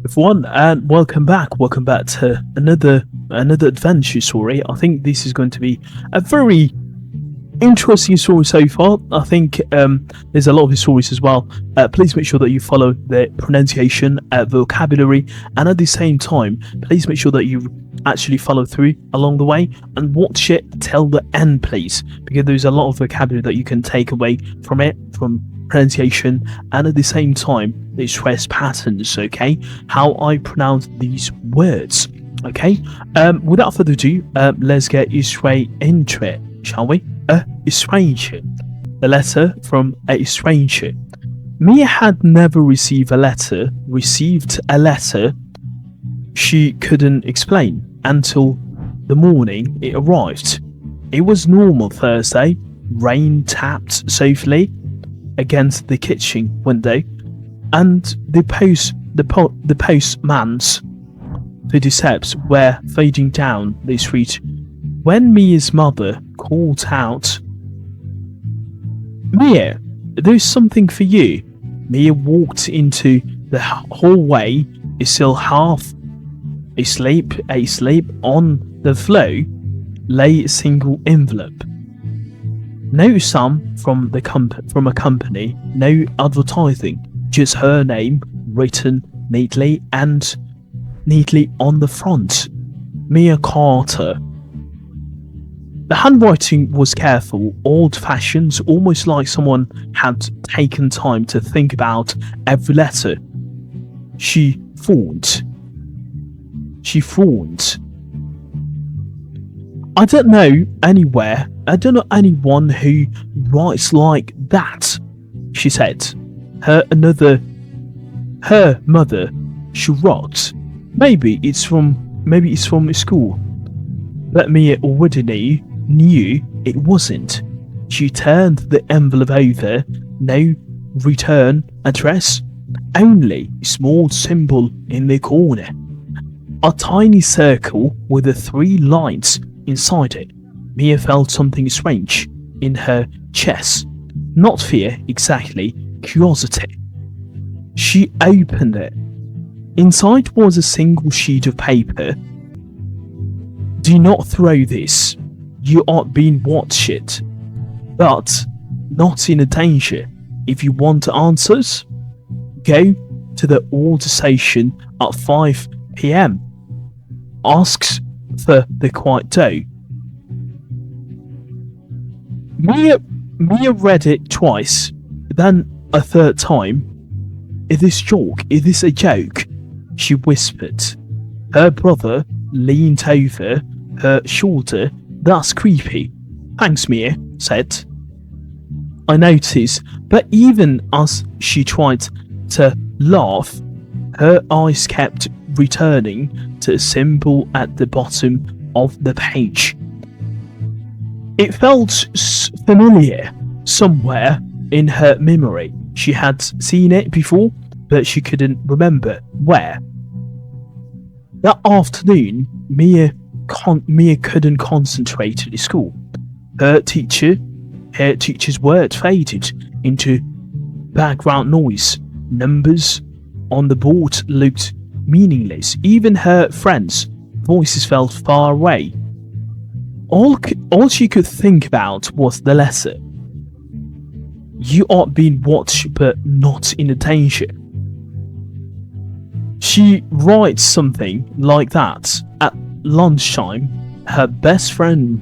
everyone, and welcome back to another adventure story. I think this is going to be a very interesting story so far. I think there's a lot of his stories as well. Please make sure that you follow the pronunciation, vocabulary, and at the same time, please make sure that you actually follow through along the way and watch it till the end, please, because there's a lot of vocabulary that you can take away from it, from pronunciation, and at the same time the stress patterns, okay, how I pronounce these words, okay. Without further ado, let's get straight into it, shall we? A stranger. The letter from a stranger. Mia had never received a letter she couldn't explain until the morning it arrived. It was normal Thursday. Rain tapped softly against the kitchen window, and the postman's footsteps were fading down the street when Mia's mother called out, "Mia, there's something for you." Mia walked into the hallway, still half asleep. On the floor lay a single envelope. No sum from a company, no advertising, just her name written neatly on the front. Mia Carter. The handwriting was careful, old-fashioned, almost like someone had taken time to think about every letter. She thought. I don't know anyone who writes like that, she said. Her mother shrugged. Maybe it's from school. But Mia already knew it wasn't. She turned the envelope over. No return address, only a small symbol in the corner. A tiny circle with the 3 lines inside it. Mia felt something strange in her chest. Not fear exactly, curiosity. She opened it. Inside was a single sheet of paper. "Do not throw this. You are being watched, but not in a danger. If you want answers, go to the old station at 5 p.m. Asks for the quiet door." Mia read it twice, then a third time. Is this a joke? She whispered. Her brother leaned over her shoulder. "That's creepy." "Thanks," Mia said. "I noticed," but even as she tried to laugh, her eyes kept returning to a symbol at the bottom of the page. It felt familiar somewhere in her memory. She had seen it before, but she couldn't remember where. That afternoon, Mia couldn't concentrate at school. Her teacher's word faded into background noise. Numbers on the board looked meaningless. Even her friends' voices felt far away. All she could think about was the letter. You are being watched, but not in a danger. She writes something like that at lunchtime. Her best friend,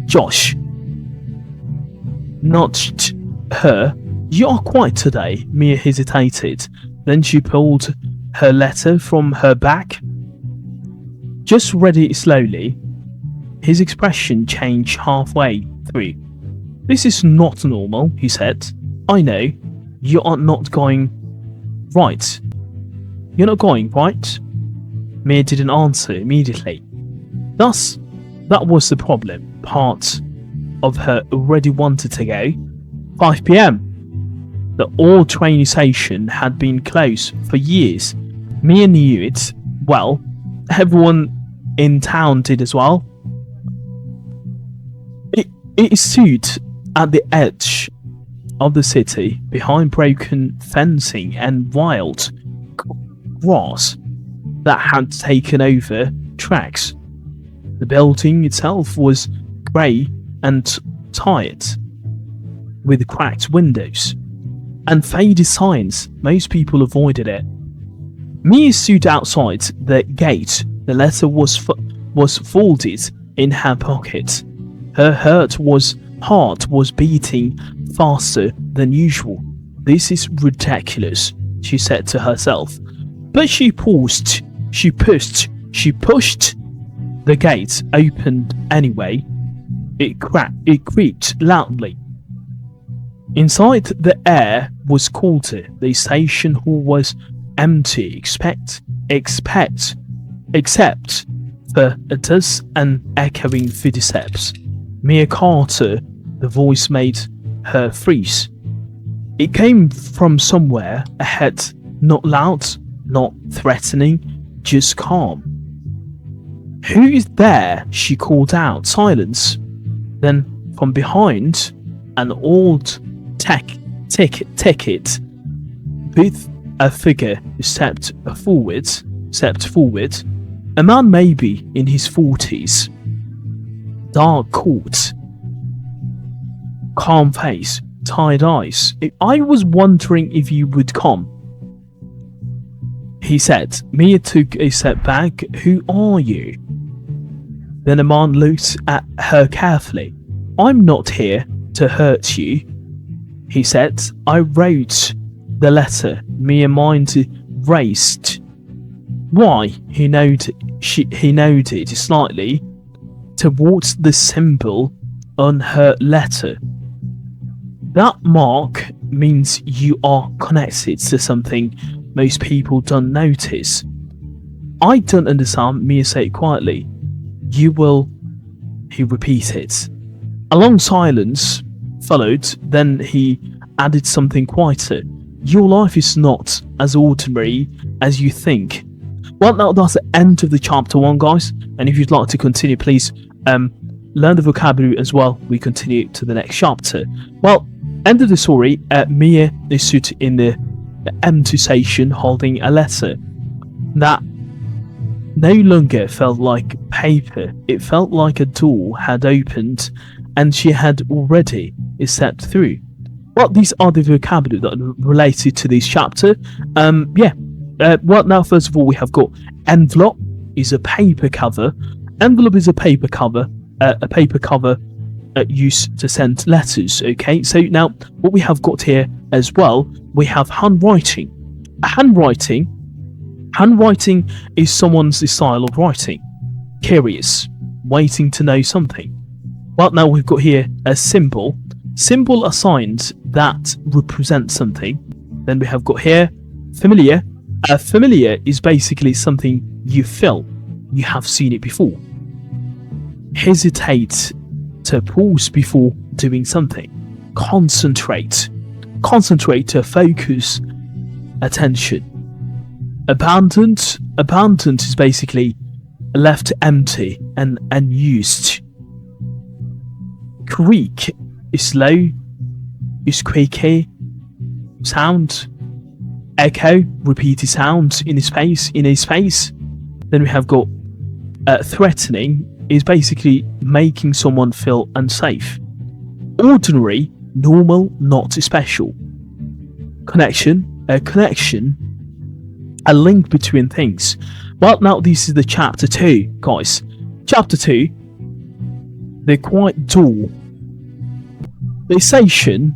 Josh, nudged her. "You are quiet today." Mia hesitated. Then she pulled her letter from her bag. Just read it slowly. His expression changed halfway through. "This is not normal," he said. "I know. You are not going right. You're not going, right?" Mia didn't answer immediately. That was the problem. Part of her already wanted to go. 5 p.m. The old train station had been closed for years. Mia knew it well. Everyone in town did as well. It stood at the edge of the city, behind broken fencing and wild grass. that had taken over tracks. The building itself was grey and tired, with cracked windows and faded signs. Most people avoided it. Mia stood outside the gate. The letter was folded in her pocket. Her heart was beating faster than usual. This is ridiculous, she said to herself. But she pushed. The gate opened anyway. It creaked loudly. Inside, the air was colder. The station hall was empty, except for a dozen echoing footsteps. Mia Carter, the voice made her freeze. It came from somewhere ahead, not loud, not threatening, just calm. Who is there? She called out. Silence. Then, from behind, an old ticket with a figure stepped forward. A man maybe in his 40s. Dark coat, calm face, tired eyes. I was wondering if you would come, he said. Mia took a step back. Who are you? Then the man looked at her carefully. I'm not here to hurt you, he said. I wrote the letter. Mia's mind raced. Why? He nodded slightly towards the symbol on her letter. That mark means you are connected to something most people don't notice. I don't understand, Mia said quietly. You will, he repeated. A long silence followed, then he added something quieter. Your life is not as ordinary as you think. Well, now that's the end of the chapter 1, guys. And if you'd like to continue, please learn the vocabulary as well. We continue to the next chapter. Well, end of the story. Mia is stood in the empty station holding a letter that no longer felt like paper. It felt like a door had opened and she had already stepped through. Well, these are the vocabulary that are related to this chapter. Well, now, first of all, we have got envelope is a paper cover. Envelope is a paper cover used to send letters. Okay, so now what we have got here as well, we have handwriting. Handwriting is someone's style of writing. Curious, waiting to know something. Well, now we've got here a symbol. Symbol are signs that represent something. Then we have got here familiar. Familiar is basically something you feel. You have seen it before. Hesitate, to pause before doing something. Concentrate to focus attention. Abandoned is basically left empty and unused. Creak is slow, is creaky. Sound, echo, repeated sounds in a space. Then we have got threatening is basically making someone feel unsafe. Ordinary, normal, not special. Connection, a link between things. Well, now this is the chapter 2, guys. Chapter 2, the quiet door. The station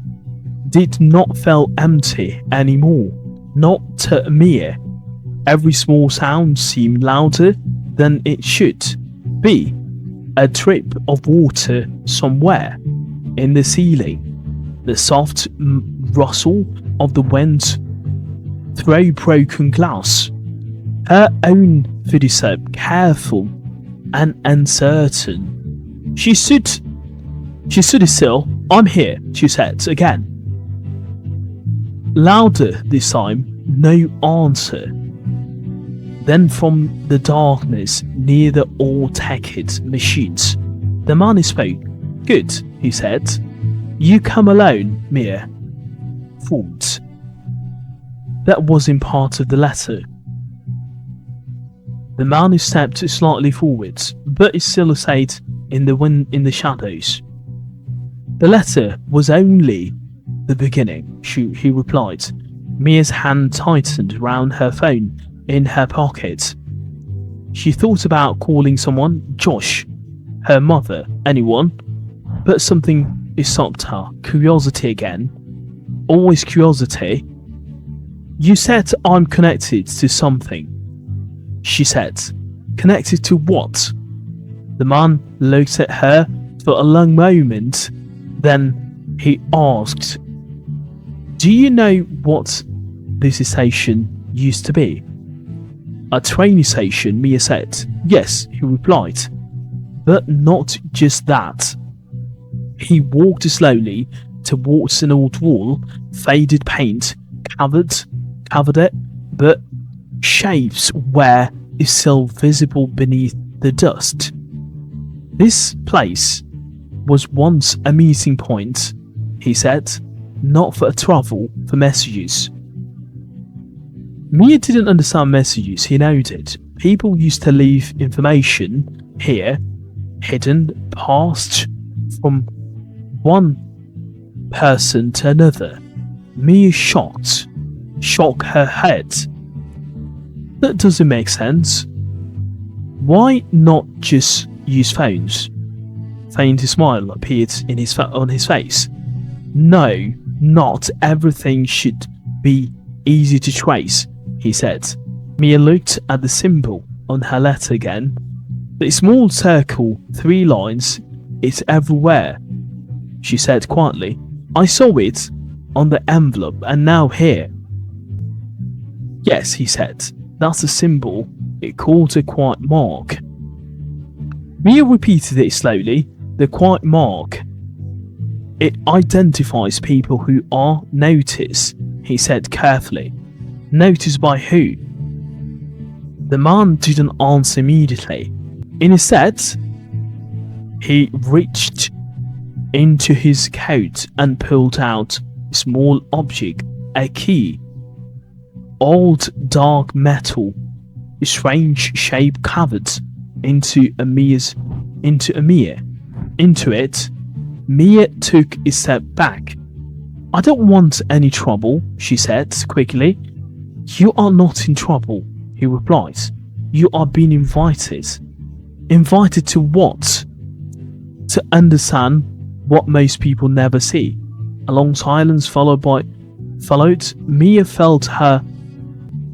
did not feel empty anymore. Not to Mia. Every small sound seemed louder than it should be. A drip of water somewhere in the ceiling. The soft rustle of the wind through broken glass. Her own footstep, careful and uncertain. She stood still. I'm here, she said again. Louder this time, no answer. Then from the darkness near the all-ticket machines, the man spoke. Good, he said. You come alone, Mia. Thought. That wasn't part of the letter. The man stepped slightly forwards, but is still stayed in the shadows. The letter was only the beginning, he replied. Mia's hand tightened round her phone in her pocket. She thought about calling someone, Josh, her mother, anyone, but something stopped her. Curiosity again. Always curiosity. You said I'm connected to something, she said. Connected to what? The man looked at her for a long moment, then he asked, do you know what this station used to be? A train station, Mia said. Yes, he replied. But not just that. He walked slowly towards an old wall, faded paint covered it, but shapes were still visible beneath the dust. This place was once a meeting point, he said, not for travel, for messages. Mia didn't understand messages, he noted. People used to leave information here, hidden, passed from one person to another. Mia shook her head. That doesn't make sense. Why not just use phones? Faint smile appeared on his face. No, not everything should be easy to trace, he said. Mia looked at the symbol on her letter again. The small circle, 3 lines, it's everywhere, she said quietly. I saw it on the envelope and now here. Yes, he said. That's a symbol. It called a quiet mark. Mia repeated it slowly. The quiet mark. It identifies people who are noticed, he said carefully. Noticed by who? The man didn't answer immediately. Instead, he reached into his coat and pulled out a small object, a key. Old dark metal, a strange shape covered into it. Mia took a step back. I don't want any trouble, she said quickly. You are not in trouble, he replied. You are being invited. Invited to what? To understand what most people never see. A long silence followed. Mia felt her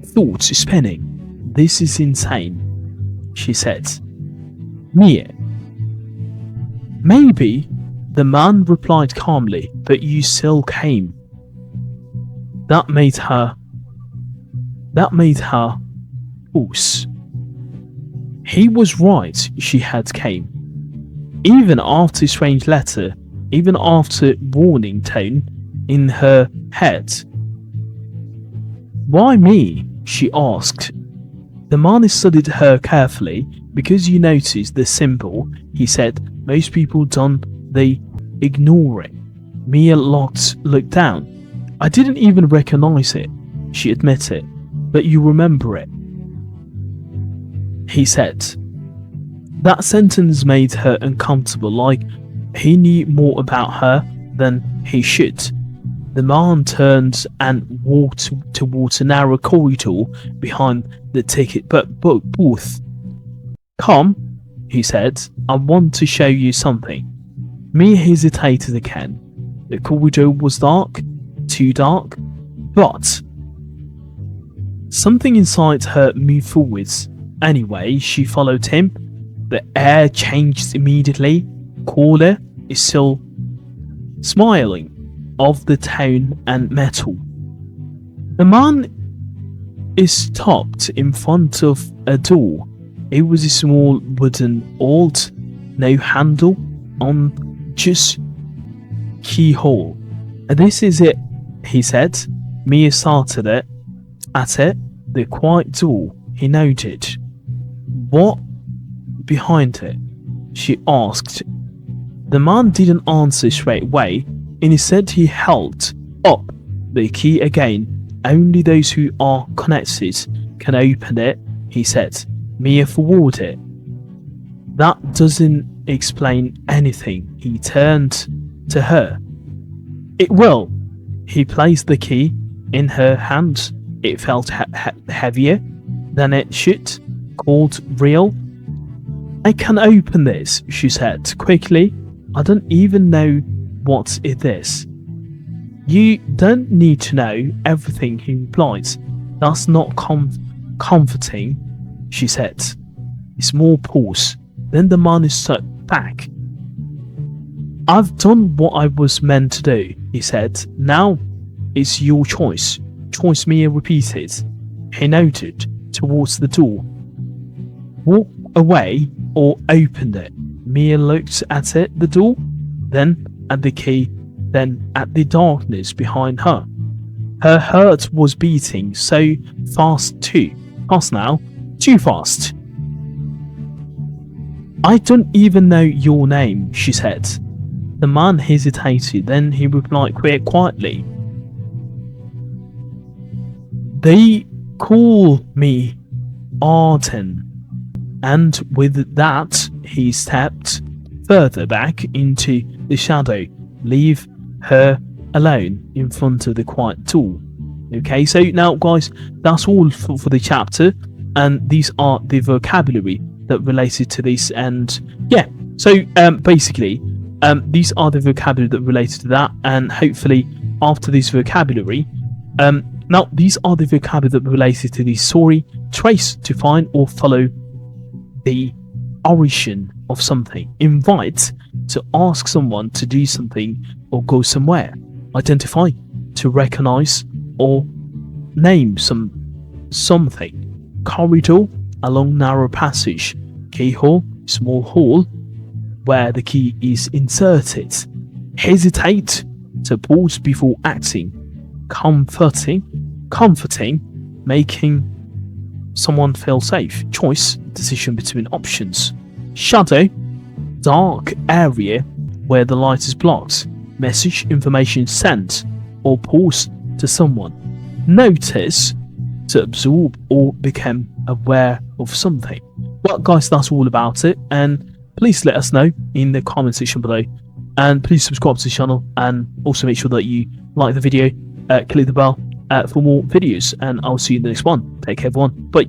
thoughts spinning. This is insane, she said. Mia. Maybe, the man replied calmly, but you still came. That made her pause. He was right, she had came. Even after a strange letter, even after warning tone in her head. Why me? She asked. The man studied her carefully. Because you noticed the symbol, he said, most people don't, they ignore it. Mia looked down. I didn't even recognize it, she admitted. But you remember it, he said. That sentence made her uncomfortable, like he knew more about her than he should. The man turned and walked towards a narrow corridor behind the ticket booth. Come, he said, I want to show you something. Mia hesitated again. The corridor was dark, too dark, but something inside her moved forwards. Anyway, she followed him. The air changed immediately. Caller is still smiling of the tone and metal. The man is stopped in front of a door. It was a small wooden old, no handle on, just keyhole. This is it, he said. Mia started at it, the quiet door, he noted. What behind it? She asked. The man didn't answer straight away. Instead, he held up the key again. Only those who are connected can open it, he said. Mia forwarded. That doesn't explain anything. He turned to her. It will. He placed the key in her hand. It felt heavier than it should. Called real. I can open this, she said quickly. I don't even know what it is. You don't need to know everything, he replied. That's not comforting, she said. A small pause. Then the man sat back. I've done what I was meant to do, he said. Now it's your choice. Choice, Mia repeated. He nodded towards the door. Walk away or opened it. Mia looked at the door, then at the key, then at the darkness behind her. Her heart was beating so fast too. Fast now. Too fast. I don't even know your name, she said. The man hesitated, then he replied quite quietly. They call me Arden. And with that, he stepped further back into the shadow, leave her alone in front of the quiet door. Okay, so now guys, that's all for the chapter, and these are the vocabulary that related to this. And yeah, so basically these are the vocabulary that related to that, and hopefully after this vocabulary, now these are the vocabulary that related to the story. Trace to find or follow the origin of something. Invite to ask someone to do something or go somewhere. Identify to recognize or name something. Corridor, a long narrow passage. Keyhole, small hole where the key is inserted. Hesitate, to pause before acting. Comforting, making someone feel safe. Choice, decision between options. Shadow, dark area where the light is blocked. Message, information sent or pause to someone. Notice, to absorb or become aware of something. Well guys, that's all about it, and please let us know in the comment section below, and please subscribe to the channel, and also make sure that you like the video, click the bell for more videos, and I'll see you in the next one. Take care everyone, bye.